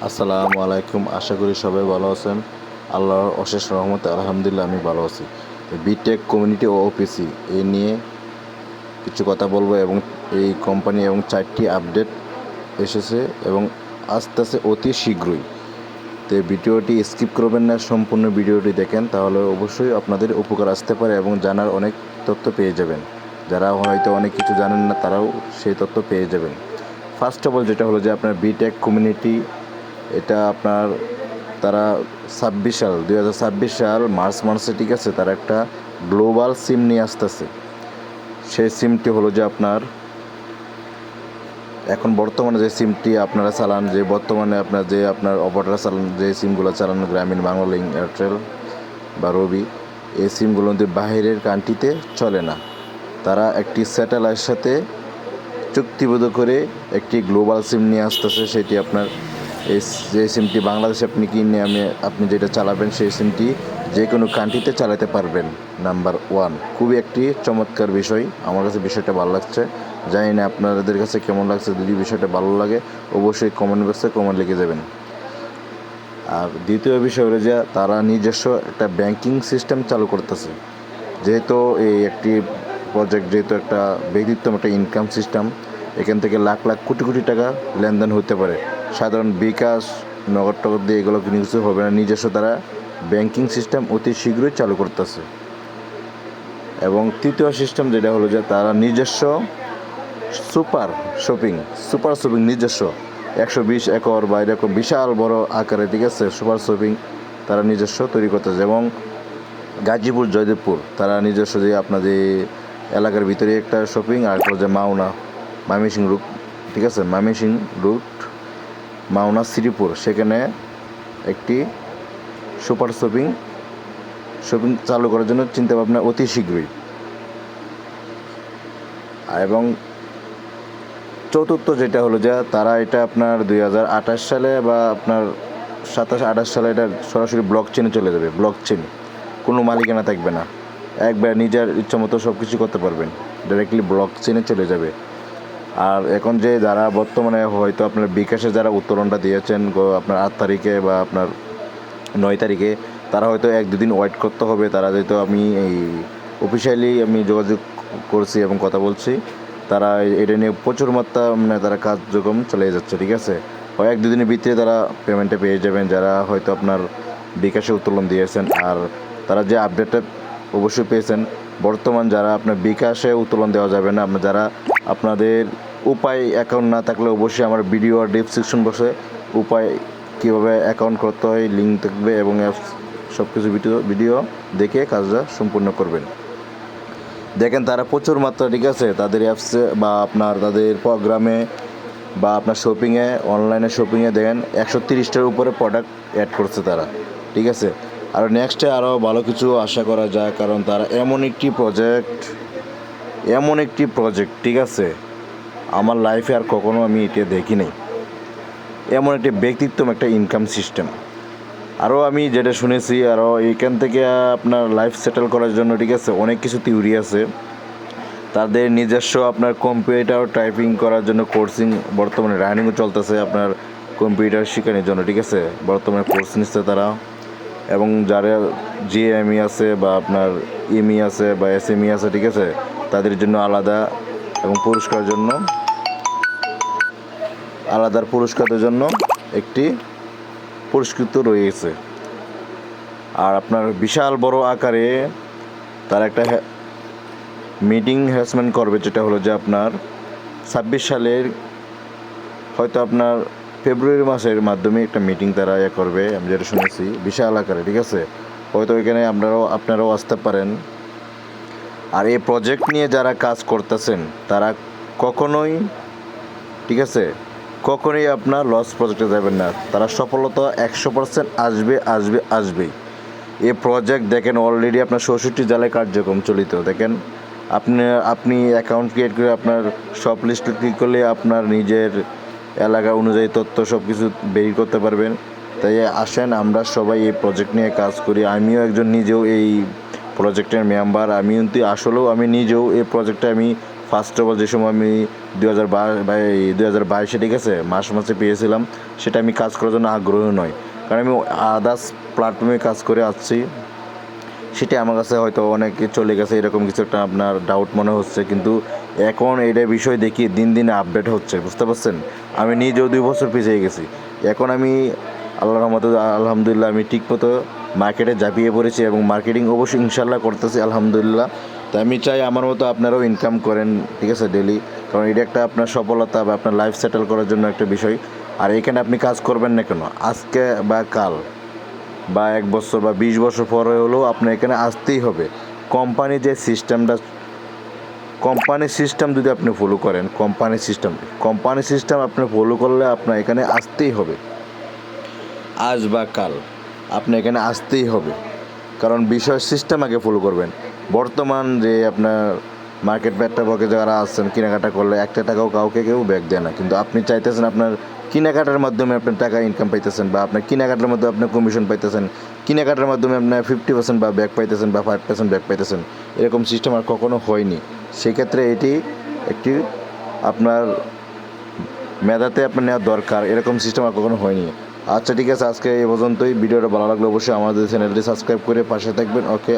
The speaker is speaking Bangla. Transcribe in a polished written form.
আসসালামু আলাইকুম। আশা করি সবাই ভালো আছেন। আল্লাহর অশেষ রহমতে আলহামদুলিল্লাহ আমি ভালো আছি। তো বিটেক কমিউনিটি ও ওপিসি এই নিয়ে কিছু কথা বলবো এবং এই কোম্পানি এবং 4টি আপডেট এসেছে এবং আসতেছে অতি শীঘ্রই। তো এই ভিডিওটি স্কিপ করবেন না, সম্পূর্ণ ভিডিওটি দেখেন, তাহলে অবশ্যই আপনাদের উপকার আসতে পারে এবং জানার অনেক তথ্য পেয়ে যাবেন। যারা হয়তো অনেক কিছু জানেন না তারাও সেই তথ্য পেয়ে যাবেন। ফার্স্ট অফ অল যেটা হলো যে আপনার বিটেক কমিউনিটি, এটা আপনার তারা 2026 সাল মার্চ মাসে, ঠিক আছে, তারা একটা গ্লোবাল সিম নিয়ে আসতেছে। সেই সিমটি হলো যে আপনার এখন বর্তমানে যে সিমটি আপনারা চালান, যে বর্তমানে আপনার অপারেটর চালান, যে সিমগুলো চালান, গ্রামীণ বাংলালিংক, এয়ারটেল বা রবি, এই সিমগুলো কিন্তু বাইরের কান্ট্রিতে চলে না। তারা একটি স্যাটেলাইটের সাথে চুক্তিবদ্ধ করে একটি গ্লোবাল সিম নিয়ে আসতেছে। সেটি আপনার যে সিমটি বাংলাদেশে আপনি যেটা চালাবেন, সেই সিমটি যে কোনো কান্ট্রিতে চালাতে পারবেন। নাম্বার 1, খুবই একটি চমৎকার বিষয়। আমার কাছে বিষয়টা ভালো লাগছে, জানি না আপনাদের কাছে কেমন লাগছে। যদি বিষয়টা ভালো লাগে অবশ্যই কমেন্ট বক্সে কমেন্ট লিখে যাবেন। আর দ্বিতীয় বিষয় হলো যে তারা নিজস্ব একটা ব্যাংকিং সিস্টেম চালু করতেছে। যেহেতু এই একটি প্রজেক্ট, যেহেতু একটা ব্যক্তিত্ব, একটা ইনকাম সিস্টেম, এখান থেকে লাখ লাখ কোটি কোটি টাকা লেনদেন হতে পারে। সাধারণ বিকাশ, নগদ টগদ দিয়ে এগুলো কিছু হবে না। নিজস্ব তারা ব্যাংকিং সিস্টেম অতি শীঘ্রই চালু করতেছে। এবং তৃতীয় সিস্টেম যেটা হলো যে তারা নিজস্ব সুপার শপিং নিজস্ব 120 একর বা এরকম বিশাল বড় আকারে, ঠিক আছে, সুপার শপিং তারা নিজস্ব তৈরি করতেছে। এবং গাজীপুর, জয়দেবপুর তারা নিজস্ব, যে আপনাদের এলাকার ভিতরে একটা শপিং, আর যে ময়মনসিংহ রুট, ঠিক আছে, ময়মনসিংহ রুট, মাওনা, শ্রীপুর, সেখানে একটি সুপার শপিং চালু করার জন্য চিন্তাভাবনা অতি শীঘ্রই। এবং চতুর্থ যেটা হলো যে তারা এটা আপনার 2028 সালে বা আপনার 27-28 সালে এটা সরাসরি ব্লক চেনে চলে যাবে। ব্লক চেন, কোনো মালিকানা থাকবে না, একবার নিজের ইচ্ছা মতো সব কিছু করতে পারবেন, ডাইরেক্টলি ব্লক চেনে চলে যাবে। আর এখন যে যারা বর্তমানে হয়তো আপনার বিকাশে যারা উত্তোলনটা দিয়েছেন আপনার 8 তারিখে বা আপনার 9 তারিখে, তারা হয়তো 1-2 দিন ওয়েট করতে হবে। তারা যেহেতু আমি এই অফিসিয়ালি আমি যোগাযোগ করছি এবং কথা বলছি, তারা এটা নিয়ে প্রচুর মাত্রা তারা কার্যক্রম চলে যাচ্ছে, ঠিক আছে। 1-2 দিনের ভিতরে তারা পেমেন্টটা পেয়ে যাবেন, যারা হয়তো আপনার বিকাশে উত্তোলন দিয়েছেন। আর তারা যে আপডেটটা অবশ্যই পেয়েছেন, বর্তমান যারা আপনার বিকাশে উত্তোলন দেওয়া যাবে না, যারা আপনাদের উপায় অ্যাকাউন্ট না থাকলে অবশ্যই আমার ভিডিও আর ডেসক্রিপশন বক্সে উপায় কীভাবে অ্যাকাউন্ট করতে হয় লিঙ্ক থাকবে, এবং অ্যাপস সব কিছু ভিডিও দেখে কাজটা সম্পূর্ণ করবেন। দেখেন তারা প্রচুর মাত্রা, ঠিক আছে, তাদের অ্যাপসে বা আপনার তাদের প্রোগ্রামে বা আপনার শপিংয়ে, অনলাইনে শপিংয়ে দেখেন 130টার উপরে প্রোডাক্ট অ্যাড করছে তারা, ঠিক আছে। আর নেক্সটে আরও ভালো কিছু আশা করা যায়, কারণ তারা এমন একটি প্রজেক্ট, ঠিক আছে, আমার লাইফে আর কখনো আমি এটা দেখি নাই। এমন একটি ব্যক্তিত্ব, একটা ইনকাম সিস্টেম। আরও আমি যেটা শুনেছি, আরও এইখান থেকে আপনার লাইফ সেটেল করার জন্য, ঠিক আছে, অনেক কিছু থিওরি আছে। তাদের নিজস্ব আপনার কম্পিউটার টাইপিং করার জন্য কোর্সিং বর্তমানে রানিংও চলতেছে, আপনার কম্পিউটার শেখানোর জন্য, ঠিক আছে, বর্তমানে কোর্স নিচ্ছে তারা। এবং যারা জিএমই আছে বা আপনার ইএমই আছে বা এসএমই আছে, ঠিক আছে, তাদের জন্য আলাদা, এবং পুরস্কারের জন্য একটি পুরস্কৃত রয়েছে। আর আপনার বিশাল বড় আকারে তার একটা মিটিং হ্যারাসমেন্ট করবে, যেটা হলো যে আপনার 26 সালের হয়তো আপনার ফেব্রুয়ারি মাসের মাধ্যমে একটা মিটিং তারা করবে, আমি যেটা শুনেছি, বিশাল আকারে, ঠিক আছে। হয়তো ওইখানে আপনারাও আসতে পারেন। আর এই প্রজেক্ট নিয়ে যারা কাজ করতেছেন তারা কখনোই, ঠিক আছে, কখনোই আপনার লস প্রজেক্টে যাবেন না। তারা সফলতা 100% আসবেই। এই প্রজেক্ট দেখেন অলরেডি আপনার 64 জেলায় কার্যক্রম চলিত। দেখেন আপনি অ্যাকাউন্ট ক্রিয়েট করে আপনার সব লিস্ট ক্লিক করলে আপনার নিজের এলাকা অনুযায়ী তথ্য সব কিছু বের করতে পারবেন। তাই আসেন আমরা সবাই এই প্রজেক্ট নিয়ে কাজ করি। আমিও নিজেও এই প্রজেক্টের মেম্বার। আমি নিজেও এই প্রজেক্টে আমি ফার্স্ট অফ অল যে সময় আমি 2022 ঠিক আছে মাসে পেয়েছিলাম, সেটা আমি কাজ করার জন্য আগ্রহী নয়, কারণ আমি আদার্স প্ল্যাটফর্মে কাজ করে আসছি। সেটা আমার কাছে হয়তো অনেক চলে গেছে এরকম কিছু একটা আপনার ডাউট মনে হচ্ছে, কিন্তু এখন এইটা বিষয় দেখি দিন দিন আপডেট হচ্ছে, বুঝতে পারছেন। আমি নিজেও 2 বছর পিছিয়ে গেছি। এখন আমি আল্লাহর রহমতে আলহামদুলিল্লাহ আমি ঠিকমতো মার্কেটে ঝাঁপিয়ে পড়েছি এবং মার্কেটিং অবশ্যই ইনশাল্লাহ করতেছি আলহামদুলিল্লাহ। তো আমি চাই আমার মতো আপনারাও ইনকাম করেন, ঠিক আছে, ডেলি, কারণ এটা একটা আপনার সফলতা বা আপনার লাইফ সেটেল করার জন্য একটা বিষয়। আর এখানে আপনি কাজ করবেন না কেন, আজকে বা কাল বা 1 বছর বা 20 বছর পরে হলেও আপনার এখানে আসতেই হবে। কোম্পানি যে সিস্টেমটা, কোম্পানির সিস্টেম যদি আপনি ফলো করেন, কোম্পানি সিস্টেম আপনি ফলো করলে আপনার এখানে আসতেই হবে, আজ বা কাল আপনি এখানে আসতেই হবে। কারণ বিষয় সিস্টেম আগে ফলো করবেন। বর্তমান যে আপনার মার্কেট প্রেক্ষাপটে যারা আছেন, কেনাকাটা করলে একটা টাকাও কাউকে কেউ ব্যাক দেয় না, কিন্তু আপনি চাইতেছেন আপনার কেনাকাটার মাধ্যমে আপনার টাকা ইনকাম পাইতেছেন, বা আপনার কেনাকাটার মধ্যে আপনি কমিশন পাইতেছেন, কেনাকাটার মাধ্যমে আপনার 50% বা ব্যাক পাইতেছেন বা 5% ব্যাক পাইতেছেন, এরকম সিস্টেম আর কখনো হয়নি। সেক্ষেত্রে এটি একটি আপনার মেধাতে আপনার নেওয়া দরকার, এরকম সিস্টেম আর কখনো হয়নি। আচ্ছা ঠিক আছে, আজকে এই পর্যন্তই। ভিডিওটা ভালো লাগলে অবশ্যই আমাদের চ্যানেলটি সাবস্ক্রাইব করে পাশে থাকবেন। ওকে।